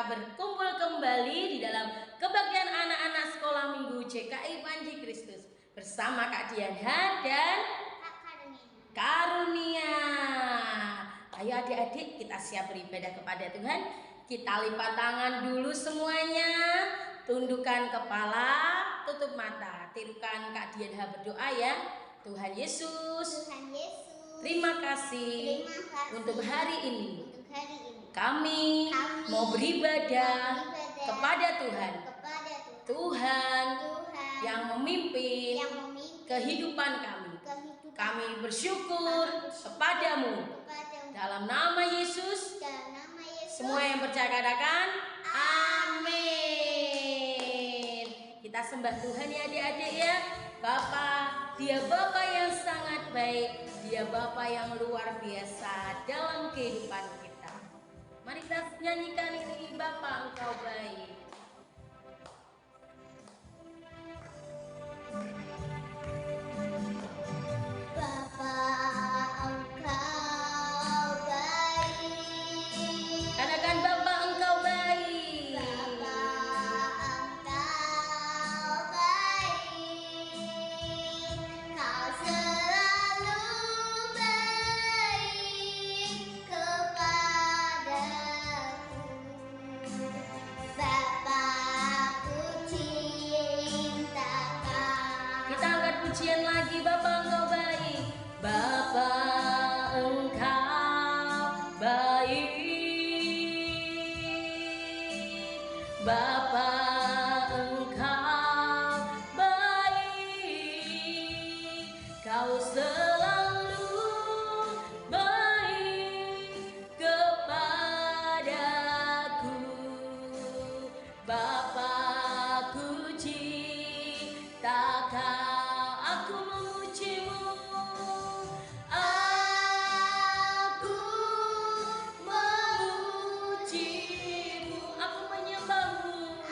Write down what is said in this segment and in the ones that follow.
kita berkumpul kembali di dalam kebaktian anak-anak sekolah minggu JKI Panji Kristus bersama Kak Diana dan Kak Karunia. Ayo adik-adik, kita siap beribadah kepada Tuhan. Kita lipat tangan dulu semuanya, tundukkan kepala, tutup mata, tirukan Kak Diana berdoa ya. Tuhan Yesus, terima kasih untuk hari ini. Kami mau beribadah kepada Tuhan. Tuhan yang memimpin kehidupan kami. Kami bersyukur kepadamu. Dalam nama Yesus, semua yang percaya katakan amin. Kita sembah Tuhan ya adik-adik ya. Bapa, Dia Bapa yang sangat baik. Dia Bapa yang luar biasa dalam kehidupan kita. Mari kita nyanyikan ini, Bapa Engkau baik. Bapa Engkau baik. Katakan Bapa Engkau baik. Bapa Engkau baik. Kau selalu baik kepadaku. Bapa ku cintakan. Kita angkat pujian lagi, Bapa Engkau baik. Bapa Engkau baik. Bapa Engkau baik. Kau selalu baik kepadaku. Bapa-Ku ciptakan, aku memujimu. Aku memujimu, aku menyembahmu.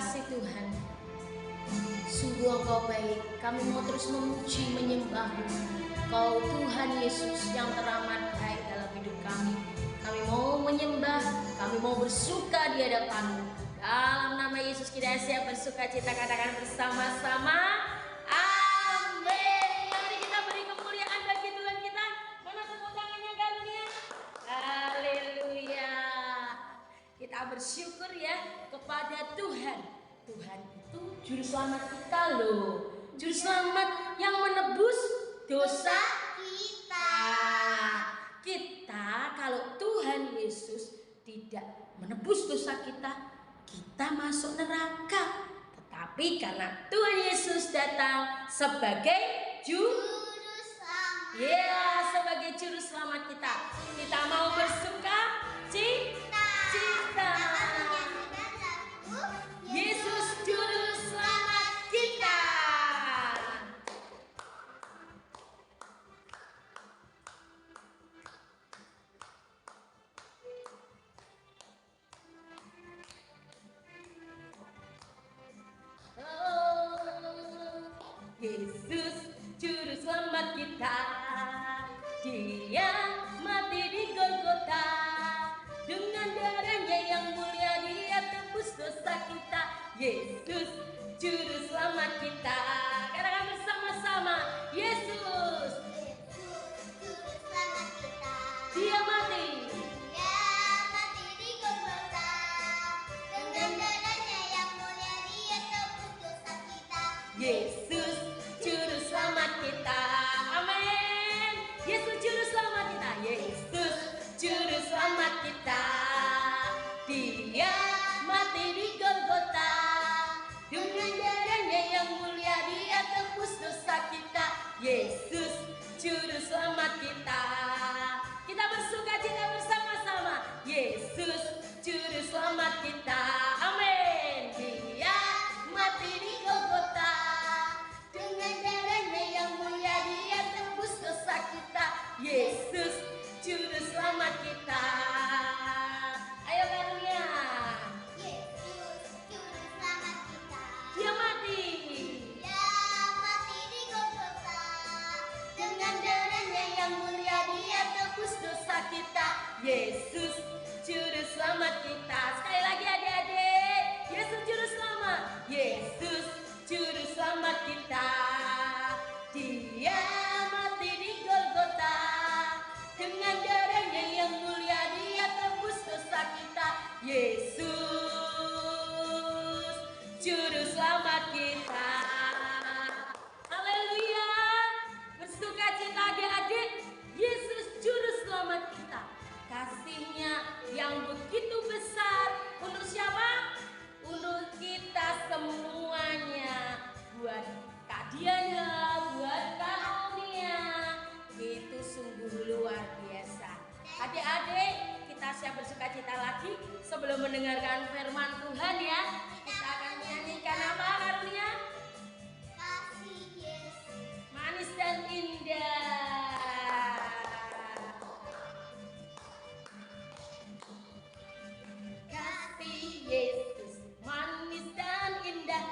kasih Tuhan. Sungguh Engkau baik. Kami mau terus memuji menyembah-Mu. Kau Tuhan Yesus yang teramat baik dalam hidup kami. Kami mau menyembah, kami mau bersuka di hadapan-Mu. Dalam nama Yesus kita siap bersuka cita, katakan bersama-sama. Amin. Mari kita beri kemuliaan bagi Tuhan kita. Mana tepuk tangannya karunia? Haleluya. Kita bersyukur ya kepada Tuhan. Tuhan itu juru selamat kita loh. Juru selamat yang menebus dosa kita. Kita kalau Tuhan Yesus tidak menebus dosa kita, kita masuk neraka. Tetapi karena Tuhan Yesus datang sebagai Juru selamat. ya, sebagai juru selamat kita, kita mau bersuka cita. Yesus juru selamat kita. Yesus juru selamat kita, Dia mati di Golgota, dengan darahnya yang mulia Dia tebus dosa kita. Yesus juru selamat kita, katakan bersama-sama, Yesus Juru selamat kita. Dia mati. Dia mati di Golgota, dengan darahnya yang mulia Dia tebus dosa kita. Yesus juru selamat kita. Amin. Yesus juru selamat kita. Yesus juru selamat kita. Dia mati di Golgota, dengan darahnya yang mulia Dia tebus dosa kita. Yesus juru selamat kita. Kita bersuka cita bersama-sama. Yesus juru selamat kita. Amin. Dia mati di Golgota, dengan darahnya yang mulia Dia tebus dosa kita. Yesus juru selamat kita. Ayo karunia. Yesus juru selamat kita. Dia mati. Dia mati di Golgota, Dengan darahnya yang mulia Dia tebus dosa kita. Yesus juru selamat kita. Sekali lagi adik-adik. Yesus juru selamat. Yesus juru selamat kita. Dia mati di Golgota, dengan darahnya yang mulia Dia tebus dosa kita. Yesus juru selamat kita. Haleluya. Bersuka cita adik-adik. Yesus juru selamat kita. Kasih-Nya yang begitu besar untuk siapa? Untuk kita semuanya. Buat Kak Diana, buat Kak Aunia. Itu sungguh luar biasa. Adik-adik, kita siap bersuka cita lagi sebelum mendengarkan firman Tuhan ya. Kita akan menyanyikan apa karunia? kasih Yesus. Manis dan indah. Kasih Yesus manis dan indah,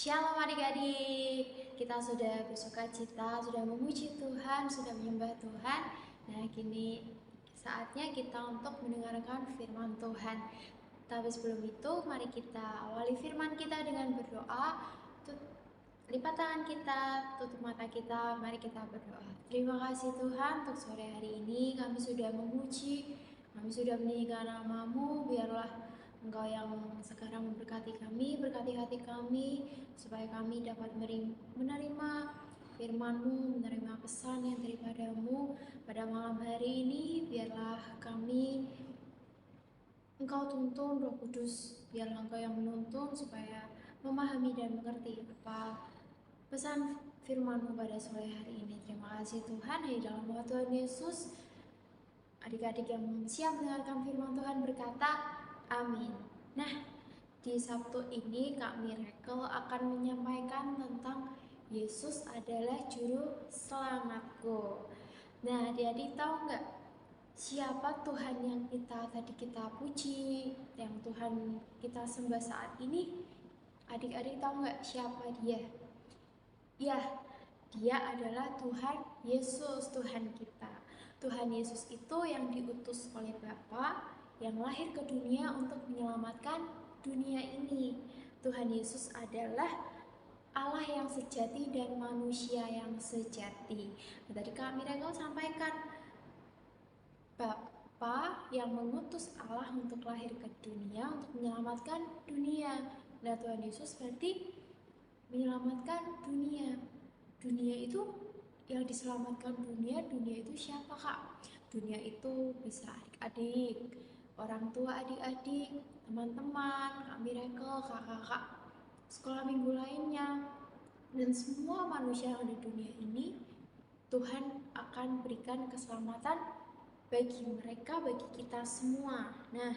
Shalom adik-adik, kita sudah bersuka cita, sudah memuji Tuhan, sudah menyembah Tuhan. Nah, kini saatnya kita untuk mendengarkan firman Tuhan. Tapi sebelum itu, mari kita awali firman kita dengan berdoa. Lipat tangan kita, tutup mata kita, mari kita berdoa. Terima kasih Tuhan untuk sore hari ini, kami sudah memuji, kami sudah meninggikan nama-Mu, biarlah Engkau yang sekarang memberkati kami, berkati hati kami, supaya kami dapat menerima firman-Mu, menerima pesan yang daripada-Mu pada malam hari ini. Biarlah kami Engkau tuntun, Roh Kudus, biarlah Engkau yang menuntun supaya memahami dan mengerti apa pesan firman-Mu pada sore hari ini. Terima kasih Tuhan, di dalam nama Tuhan Yesus. Adik-adik yang siap mendengarkan firman Tuhan berkata, amin. Nah, di Sabtu ini Kak Miracle akan menyampaikan tentang Yesus adalah juru selamatku. Nah, adik-adik tahu nggak siapa Tuhan yang tadi kita puji, yang Tuhan kita sembah saat ini? Adik-adik tahu nggak siapa dia? Ya, dia adalah Tuhan Yesus, Tuhan kita. Tuhan Yesus itu yang diutus oleh Bapa, yang lahir ke dunia untuk menyelamatkan dunia ini. Tuhan Yesus adalah Allah yang sejati dan manusia yang sejati. Tadi Kak Miracle sampaikan, Bapa yang mengutus Allah untuk lahir ke dunia untuk menyelamatkan dunia. Nah, Tuhan Yesus berarti menyelamatkan dunia. Dunia itu yang diselamatkan dunia itu siapa Kak? Dunia itu bisa adik-adik, orang tua adik-adik, teman-teman, Kak Miracle, kakak-kakak sekolah minggu lainnya, dan semua manusia yang ada di dunia ini. Tuhan akan berikan keselamatan bagi mereka, bagi kita semua. Nah,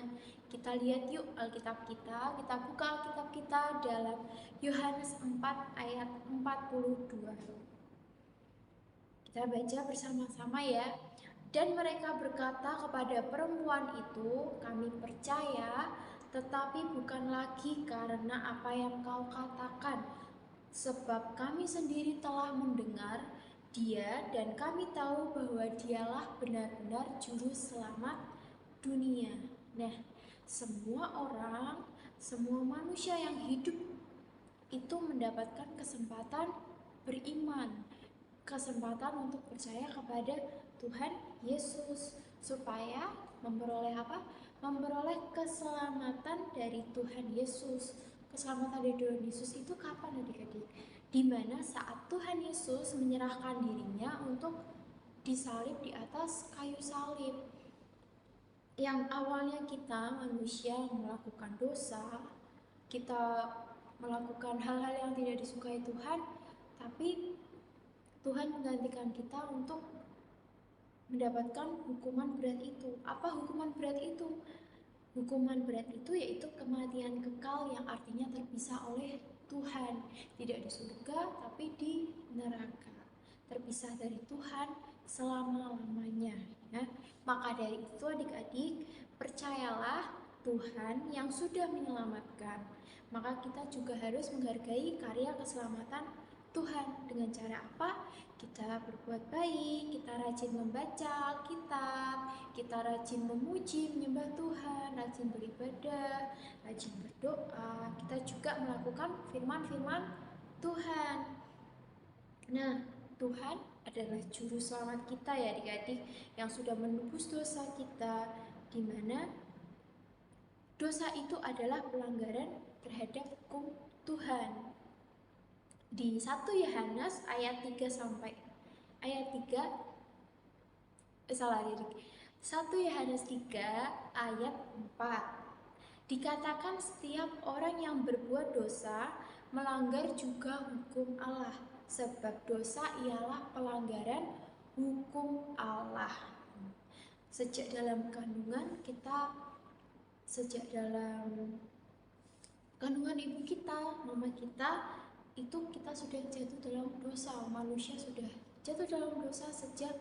kita lihat yuk Alkitab kita buka Alkitab kita dalam Yohanes 4 ayat 42. Kita baca bersama-sama ya. Dan mereka berkata kepada perempuan itu, kami percaya, tetapi bukan lagi karena apa yang kau katakan, sebab kami sendiri telah mendengar dia dan kami tahu bahwa dialah benar-benar juru selamat dunia. Nah, semua orang, semua manusia yang hidup itu mendapatkan kesempatan beriman, kesempatan untuk percaya kepada Tuhan Yesus supaya memperoleh apa? Memperoleh keselamatan dari Tuhan Yesus. Keselamatan dari Tuhan Yesus itu kapan adik-adik? Dimana saat Tuhan Yesus menyerahkan dirinya untuk disalib di atas kayu salib. Yang awalnya kita manusia melakukan dosa, kita melakukan hal-hal yang tidak disukai Tuhan, tapi Tuhan menggantikan kita untuk mendapatkan hukuman berat itu. Apa hukuman berat itu? Hukuman berat itu yaitu kematian kekal yang artinya terpisah oleh Tuhan. Tidak di surga tapi di neraka. Terpisah dari Tuhan selama-lamanya. Ya. Maka dari itu adik-adik, percayalah Tuhan yang sudah menyelamatkan. Maka kita juga harus menghargai karya keselamatan Tuhan. Dengan cara apa? Kita berbuat baik, kita rajin membaca Alkitab, kita rajin memuji, menyembah Tuhan, rajin beribadah, rajin berdoa. Kita juga melakukan firman-firman Tuhan. Nah, Tuhan adalah juru selamat kita ya adik-adik, yang sudah menebus dosa kita, di mana dosa itu adalah pelanggaran terhadap hukum Tuhan. Di 1 Yohanes ayat 3 sampai ayat 3 1 Yohanes 3 ayat 4 dikatakan setiap orang yang berbuat dosa melanggar juga hukum Allah, sebab dosa ialah pelanggaran hukum Allah. Sejak dalam kandungan ibu kita, mama kita, itu kita sudah jatuh dalam dosa. Manusia sudah jatuh dalam dosa sejak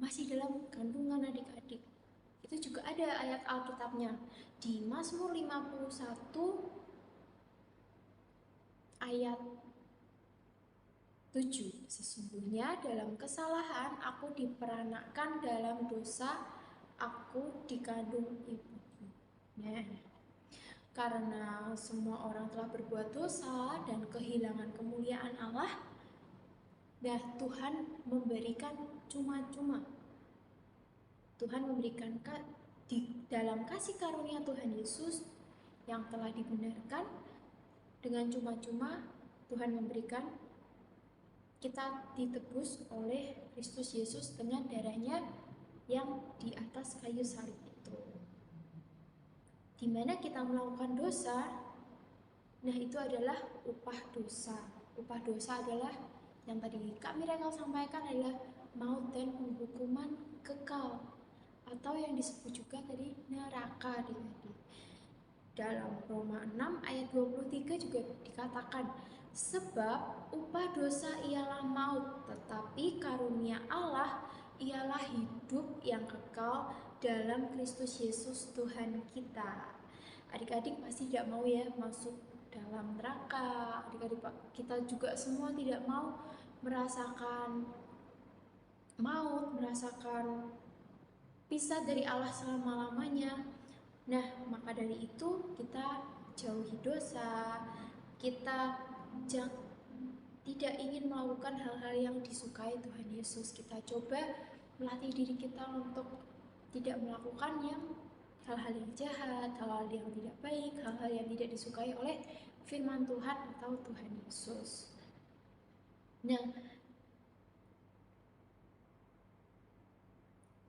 masih dalam kandungan adik-adik. Itu juga ada ayat Alkitabnya di Mazmur 51 ayat 7. Sesungguhnya dalam kesalahan aku diperanakkan, dalam dosa aku dikandung ibuku. Nah, karena semua orang telah berbuat dosa dan kehilangan kemuliaan Allah, nah Tuhan memberikan cuma-cuma. Tuhan memberikan di dalam kasih karunia Tuhan Yesus yang telah dibenarkan, dengan cuma-cuma Tuhan memberikan kita ditebus oleh Kristus Yesus dengan darahnya yang di atas kayu salib itu. Di mana kita melakukan dosa, nah itu adalah upah dosa. Upah dosa adalah yang tadi Kak Miracle sampaikan, adalah maut dan penghukuman kekal, atau yang disebut juga tadi neraka. Dalam Roma 6 ayat 23 juga dikatakan, sebab upah dosa ialah maut, tetapi karunia Allah ialah hidup yang kekal dalam Kristus Yesus Tuhan kita. Adik-adik pasti tidak mau ya masuk dalam neraka. Adik-adik kita juga semua tidak mau merasakan maut, merasakan pisah dari Allah selama-lamanya. Nah, maka dari itu kita jauhi dosa, kita tidak ingin melakukan hal-hal yang disukai Tuhan Yesus. Kita coba melatih diri kita untuk tidak melakukan hal-hal yang jahat, hal-hal yang tidak baik, hal-hal yang tidak disukai oleh firman Tuhan atau Tuhan Yesus. Nah,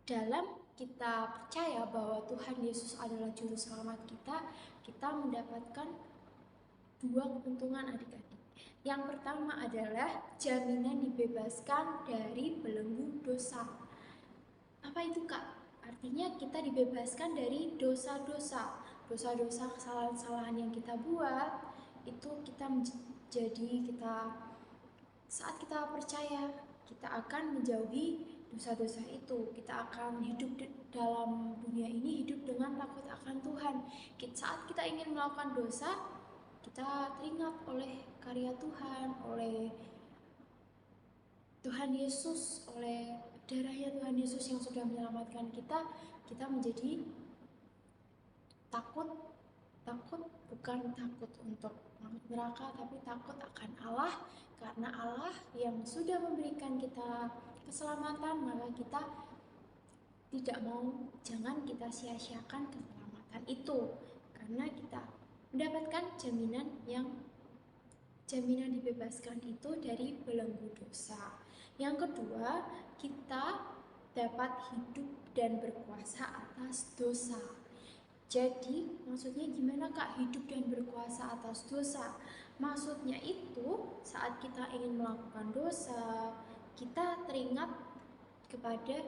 dalam kita percaya bahwa Tuhan Yesus adalah juru selamat kita, kita mendapatkan dua keuntungan adik-adik. Yang pertama adalah jaminan dibebaskan dari belenggu dosa. Apa itu Kak? Artinya kita dibebaskan dari dosa-dosa. Dosa-dosa, kesalahan-kesalahan yang kita buat, itu saat kita percaya, kita akan menjauhi dosa-dosa itu. Kita akan hidup dalam dunia ini, hidup dengan takut akan Tuhan. Saat kita ingin melakukan dosa, kita teringat oleh karya Tuhan, oleh Tuhan Yesus, oleh darahnya Tuhan Yesus yang sudah menyelamatkan kita. Kita menjadi takut, bukan takut untuk neraka, tapi takut akan Allah. Karena Allah yang sudah memberikan kita keselamatan, maka kita tidak mau, jangan kita sia-siakan keselamatan itu, karena kita mendapatkan jaminan dibebaskan itu dari belenggu dosa. Yang kedua, kita dapat hidup dan berkuasa atas dosa. Jadi maksudnya gimana Kak hidup dan berkuasa atas dosa? Maksudnya itu saat kita ingin melakukan dosa, kita teringat kepada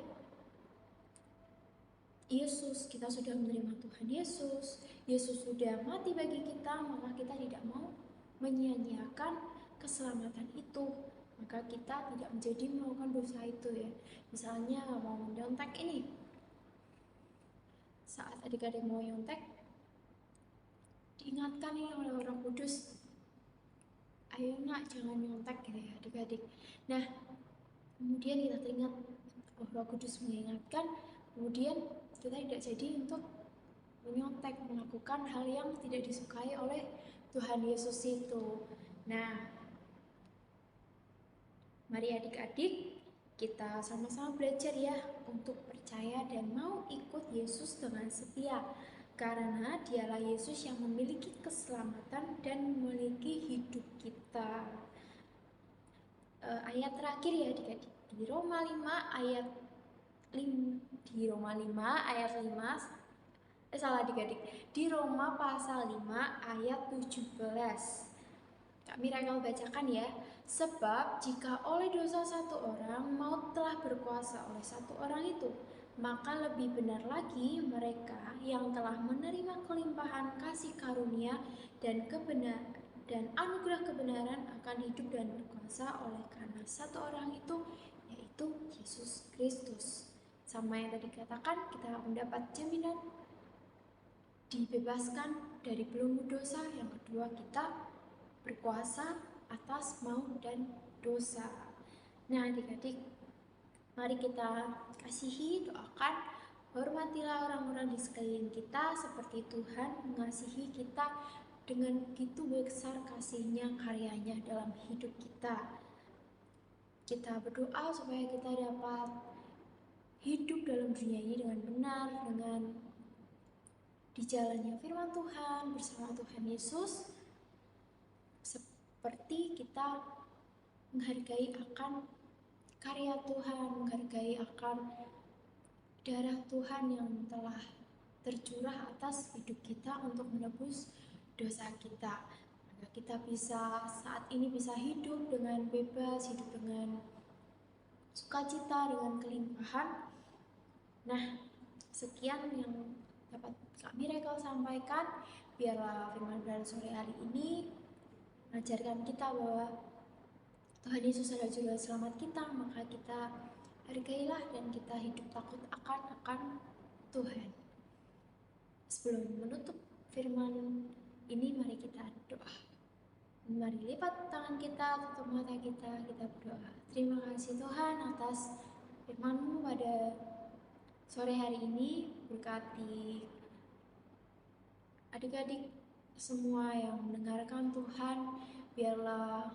Yesus. Kita sudah menerima Tuhan Yesus. Yesus sudah mati bagi kita, maka kita tidak mau menyia-nyiakan keselamatan itu. Maka kita tidak menjadi melakukan dosa itu ya. Misalnya mau menyontek ini. Saat adik-adik mau nyontek, diingatkan ini oleh Roh Kudus, ayo nak jangan nyontek gitu ya adik-adik. Nah, kemudian kita teringat, Roh Kudus mengingatkan, kemudian kita tidak jadi untuk menyontek, melakukan hal yang tidak disukai oleh Tuhan Yesus itu. Nah, mari adik-adik kita sama-sama belajar ya untuk percaya dan mau ikut Yesus dengan setia, karena dialah Yesus yang memiliki keselamatan dan memiliki hidup kita. Ayat terakhir ya adik-adik, di Roma 5 ayat 5 di Roma pasal 5 ayat 17. Kak Miracle bacakan ya. Sebab jika oleh dosa satu orang maut telah berkuasa oleh satu orang itu, maka lebih benar lagi mereka yang telah menerima kelimpahan kasih karunia dan anugerah kebenaran akan hidup dan berkuasa oleh karena satu orang itu, yaitu Yesus Kristus. Sama yang tadi katakan, kita mendapat jaminan dibebaskan dari belenggu dosa. Yang kedua, kita berkuasa atas maut dan dosa. Nah, adik-adik, mari kita kasihi, doakan, hormatilah orang-orang di sekeliling kita seperti Tuhan mengasihi kita dengan begitu besar kasih-Nya, karyanya dalam hidup kita. Kita berdoa supaya kita dapat hidup dalam dunia ini dengan benar, dengan di jalannya firman Tuhan bersama Tuhan Yesus, seperti kita menghargai akan karya Tuhan, menghargai akan darah Tuhan yang telah tercurah atas hidup kita untuk menebus dosa kita. Maka kita bisa saat ini bisa hidup dengan bebas, hidup dengan sukacita, dengan kelimpahan. Nah, sekian yang dapat Kak Miracle sampaikan. Biarlah firman pada sore hari ini mengajarkan kita bahwa Tuhan Yesus adalah juru selamat kita, maka kita hargailah dan kita hidup takut akan Tuhan. Sebelum menutup firman ini, mari kita doa. Mari lipat tangan kita, tutup mata kita berdoa. Terima kasih Tuhan atas firman-Mu pada sore hari ini. Berkati adik-adik semua yang mendengarkan Tuhan, biarlah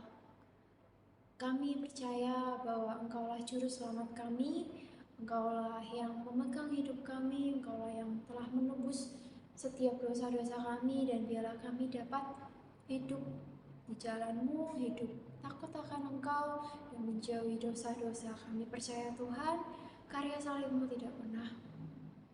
kami percaya bahwa Engkaulah juru selamat kami, Engkaulah yang memegang hidup kami, Engkaulah yang telah menebus setiap dosa-dosa kami, dan biarlah kami dapat hidup di jalan-Mu, hidup takut akan Engkau, dan menjauhi dosa-dosa. Kami percaya Tuhan, karya salib-Mu tidak pernah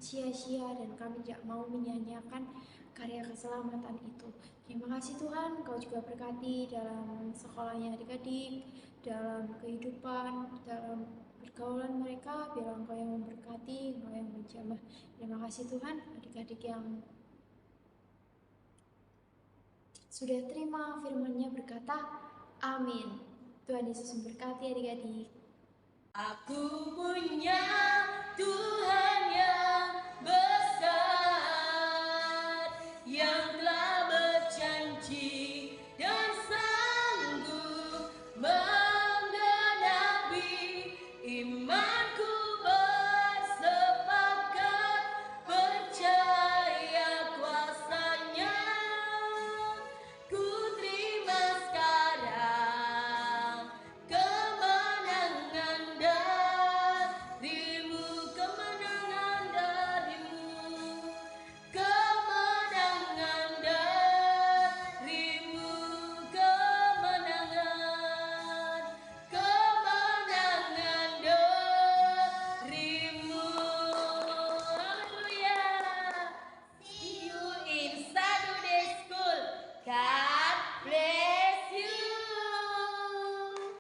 sia-sia, dan kami tidak mau menyanyiakan karya keselamatan itu. Terima kasih Tuhan, Engkau juga berkati dalam sekolahnya adik-adik, dalam kehidupan, dalam pergaulan mereka, biar Engkau yang memberkati, Engkau yang menjamah. Terima kasih Tuhan, adik-adik yang sudah terima firman-Nya berkata, amin. Tuhan Yesus memberkati adik-adik. Aku punya Tuhan.